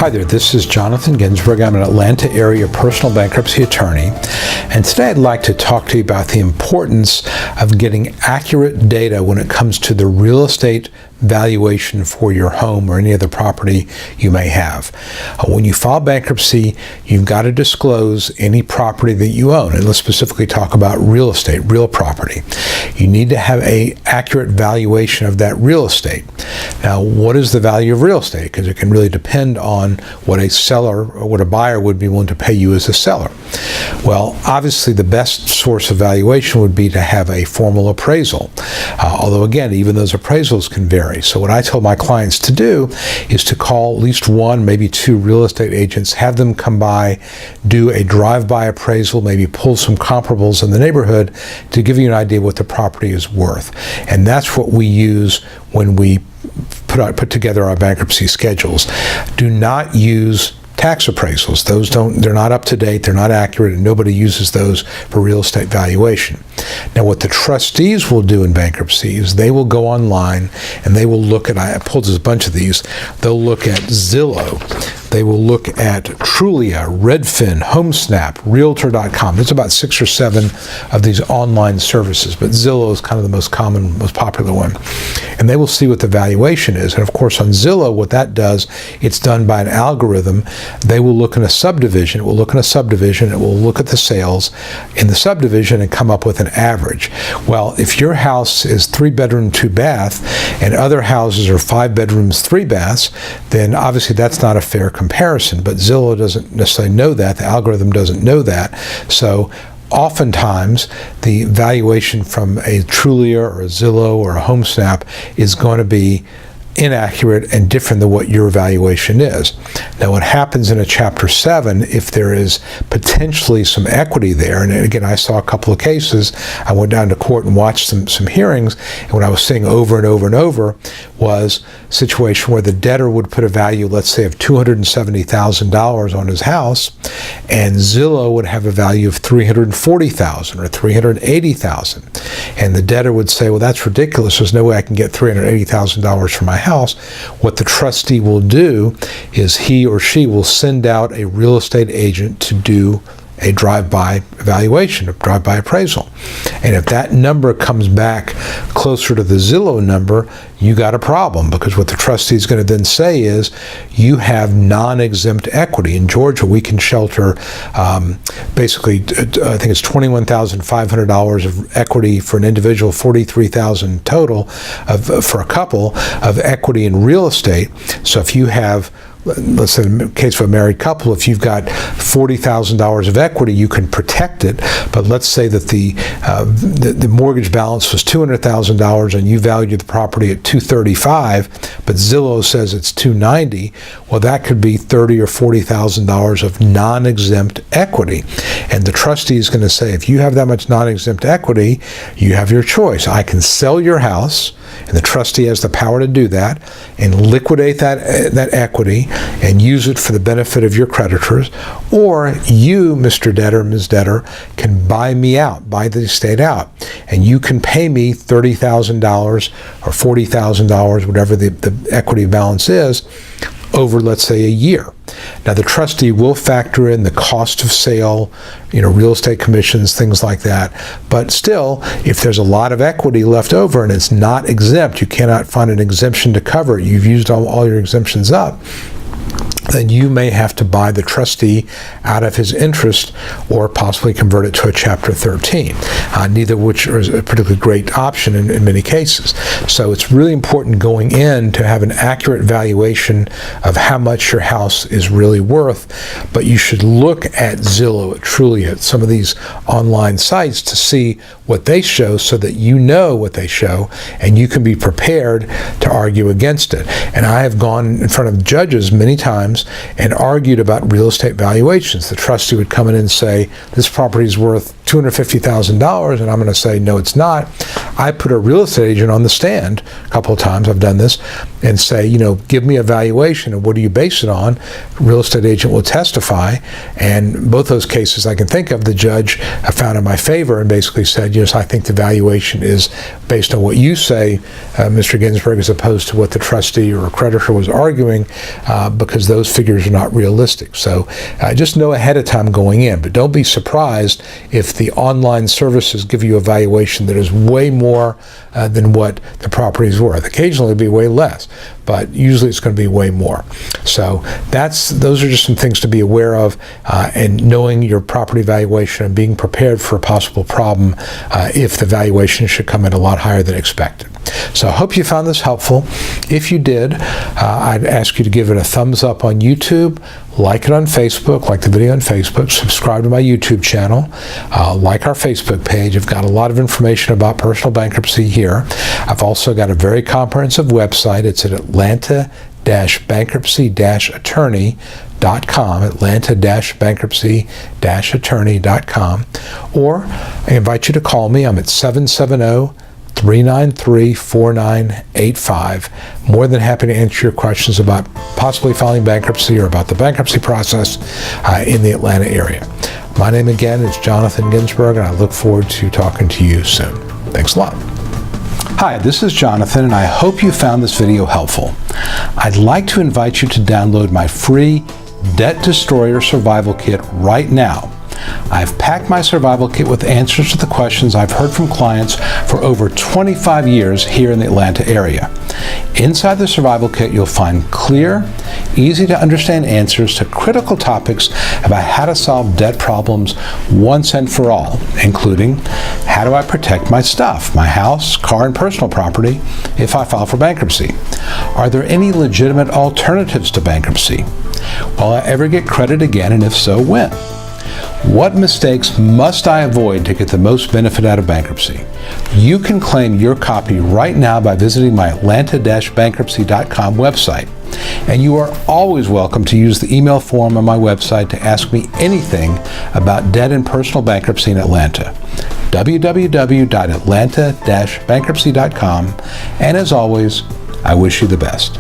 Hi there, this is Jonathan Ginsberg. I'm an Atlanta area personal bankruptcy attorney, and today I'd like to talk to you about the importance of getting accurate data when it comes to the real estate valuation for your home or any other property you may have. When you file bankruptcy, you've got to disclose any property that you own, and let's specifically talk about real estate, real property. You need to have an accurate valuation of that real estate. Now, what is the value of real estate? Because it can really depend on what a seller or what a buyer would be willing to pay you as a seller. Well, obviously the best source of valuation would be to have a formal appraisal. Although again, even those appraisals can vary. So what I tell my clients to do is to call at least one, maybe two real estate agents, have them come by, do a drive-by appraisal, maybe pull some comparables in the neighborhood to give you an idea what the property is worth. And that's what we use when we put together our bankruptcy schedules. Do not use tax appraisals. They're not up to date, they're not accurate, and nobody uses those for real estate valuation. Now, what the trustees will do in bankruptcy is they will go online and they will look at, I pulled a bunch of these, they'll look at Zillow, they will look at Trulia, Redfin, HomeSnap, Realtor.com. There's about 6 or 7 of these online services, but Zillow is kind of the most common, most popular one. And they will see what the valuation is. And of course on Zillow, what that does, it's done by an algorithm. They will look in a subdivision, it will look at the sales in the subdivision and come up with an average. Well, if your house is 3-bedroom, 2-bath, and other houses are 5 bedrooms, 3 baths, then obviously that's not a fair comparison. But Zillow doesn't necessarily know that, the algorithm doesn't know that. So oftentimes, the valuation from a Trulia or a Zillow or a HomeSnap is going to be inaccurate and different than what your valuation is. Now, what happens in a Chapter 7, if there is potentially some equity there, and again, I saw a couple of cases, I went down to court and watched some hearings, and what I was seeing over and over and over was a situation where the debtor would put a value, let's say, of $270,000 on his house, and Zillow would have a value of $340,000 or $380,000. And the debtor would say, well, that's ridiculous. There's no way I can get $380,000 for my house. What the trustee will do is he or she will send out a real estate agent to do a drive-by evaluation, a drive-by appraisal. And if that number comes back closer to the Zillow number, you got a problem, because what the trustee is going to then say is you have non-exempt equity. In Georgia, we can shelter basically, I think it's $21,500 of equity for an individual, $43,000 total for a couple of equity in real estate. So if you have, let's say in the case of a married couple, if you've got $40,000 of equity, you can protect it. But let's say that the mortgage balance was $200,000 and you valued the property at $235,000, but Zillow says it's $290,000. Well, that could be $30,000 or $40,000 of non-exempt equity. And the trustee is going to say, if you have that much non-exempt equity, you have your choice. I can sell your house, and the trustee has the power to do that, and liquidate that equity and use it for the benefit of your creditors, or you, Mr. Debtor, Ms. Debtor, can buy me out, buy the estate out, and you can pay me $30,000 or $40,000, whatever the equity balance is, over, let's say, a year. Now, the trustee will factor in the cost of sale, real estate commissions, things like that. But still, if there's a lot of equity left over and it's not exempt, you cannot find an exemption to cover it, you've used all your exemptions up, then you may have to buy the trustee out of his interest or possibly convert it to a Chapter 13, neither of which is a particularly great option in many cases. So it's really important going in to have an accurate valuation of how much your house is really worth, but you should look at Zillow, at Trulia, at some of these online sites to see what they show so that you know what they show and you can be prepared to argue against it. And I have gone in front of judges many times and argued about real estate valuations. The trustee would come in and say, this property is worth $250,000, and I'm going to say, no, it's not. I put a real estate agent on the stand a couple of times, I've done this, and say, give me a valuation and what do you base it on? Real estate agent will testify, and both those cases I can think of, the judge found in my favor and basically said, yes, I think the valuation is based on what you say, Mr. Ginsburg, as opposed to what the trustee or creditor was arguing, because those figures are not realistic. So just know ahead of time going in, but don't be surprised if the online services give you a valuation that is way more than what the property is worth. Occasionally it'll be way less, but usually it's going to be way more. So those are just some things to be aware of, and knowing your property valuation and being prepared for a possible problem if the valuation should come in a lot higher than expected. So I hope you found this helpful. If you did, I'd ask you to give it a thumbs up on YouTube, like it on Facebook, like the video on Facebook, subscribe to my YouTube channel, like our Facebook page. I've got a lot of information about personal bankruptcy here. I've also got a very comprehensive website. It's at Atlanta-bankruptcy-attorney.com, Atlanta-bankruptcy-attorney.com, or I invite you to call me. I'm at 770-393-4985. More than happy to answer your questions about possibly filing bankruptcy or about the bankruptcy process in the Atlanta area. My name again is Jonathan Ginsburg, and I look forward to talking to you soon. Thanks a lot. Hi, this is Jonathan, and I hope you found this video helpful. I'd like to invite you to download my free Debt Destroyer Survival Kit right now. I've packed my survival kit with answers to the questions I've heard from clients for over 25 years here in the Atlanta area. Inside the survival kit, you'll find clear, easy to understand answers to critical topics about how to solve debt problems once and for all, including how do I protect my stuff, my house, car, and personal property if I file for bankruptcy? Are there any legitimate alternatives to bankruptcy? Will I ever get credit again, and if so, when? What mistakes must I avoid to get the most benefit out of bankruptcy? You can claim your copy right now by visiting my Atlanta-bankruptcy.com website. And you are always welcome to use the email form on my website to ask me anything about debt and personal bankruptcy in Atlanta. www.atlanta-bankruptcy.com. And as always, I wish you the best.